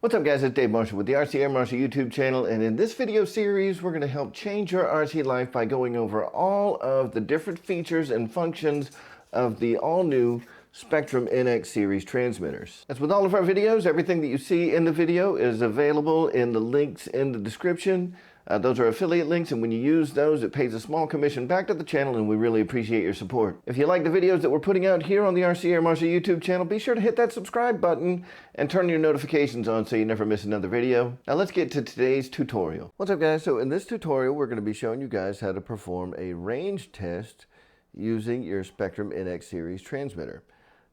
What's up guys, it's Dave Marshall with the RC Air Marshal YouTube channel, and in this video series we're going to help change your RC life by going over all of the different features and functions of the all-new Spektrum NX Series Transmitters. As with all of our videos, everything that you see in the video is available in the links in the description. Those are affiliate links, and when you use those, it pays a small commission back to the channel, and we really appreciate your support. If you like the videos that we're putting out here on the RC Air Marshal YouTube channel, be sure to hit that subscribe button and turn your notifications on so you never miss another video. Now let's get to today's tutorial. What's up guys? So in this tutorial, we're going to be showing you guys how to perform a range test using your Spektrum NX Series transmitter.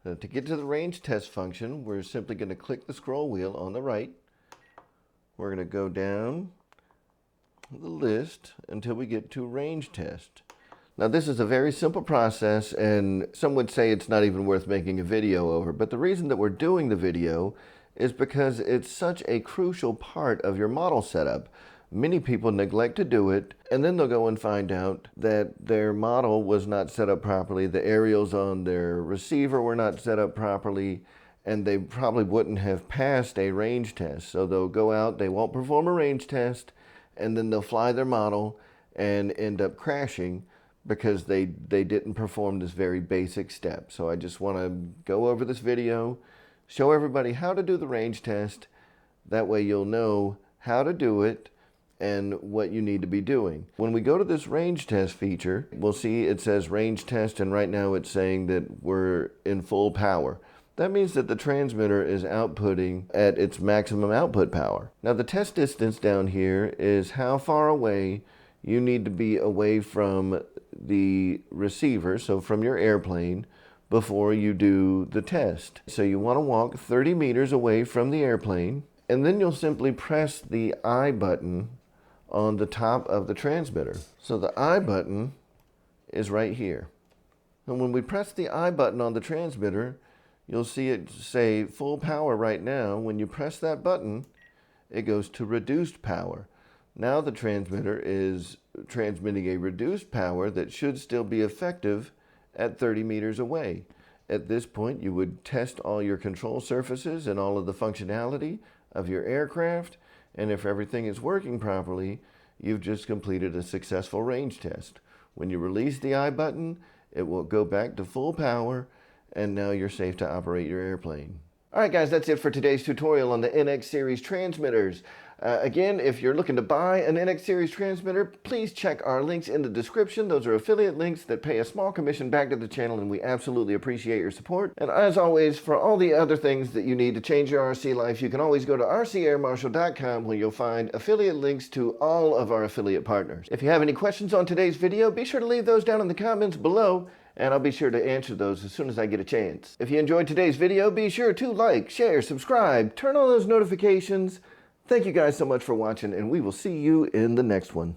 To get to the range test function, we're simply going to click the scroll wheel on the right. We're going to go down the list until we get to range test. Now this is a very simple process, and some would say it's not even worth making a video over, but the reason that we're doing the video is because it's such a crucial part of your model setup. Many people neglect to do it, and then they'll go and find out that their model was not set up properly, the aerials on their receiver were not set up properly, and they probably wouldn't have passed a range test. So they'll go out, they won't perform a range test, and then they'll fly their model and end up crashing because they didn't perform this very basic step. So I just want to go over this video, show everybody how to do the range test. That way you'll know how to do it and what you need to be doing. When we go to this range test feature, we'll see it says range test, and right now it's saying that we're in full power. That means that the transmitter is outputting at its maximum output power. Now the test distance down here is how far away you need to be away from the receiver, so from your airplane, before you do the test. So you want to walk 30 meters away from the airplane, and then you'll simply press the I button on the top of the transmitter. So the I button is right here. And when we press the I button on the transmitter, you'll see it say full power right now. When you press that button, it goes to reduced power. Now the transmitter is transmitting a reduced power that should still be effective at 30 meters away. At this point, you would test all your control surfaces and all of the functionality of your aircraft, and if everything is working properly, you've just completed a successful range test. When you release the I button, it will go back to full power, and now you're safe to operate your airplane. Alright guys, that's it for today's tutorial on the NX Series transmitters. Again, if you're looking to buy an NX Series transmitter, please check our links in the description. Those are affiliate links that pay a small commission back to the channel, and we absolutely appreciate your support. And as always, for all the other things that you need to change your RC life, you can always go to rcairmarshal.com, where you'll find affiliate links to all of our affiliate partners. If you have any questions on today's video, be sure to leave those down in the comments below, and I'll be sure to answer those as soon as I get a chance. If you enjoyed today's video, be sure to like, share, subscribe, turn on those notifications. Thank you guys so much for watching, and we will see you in the next one.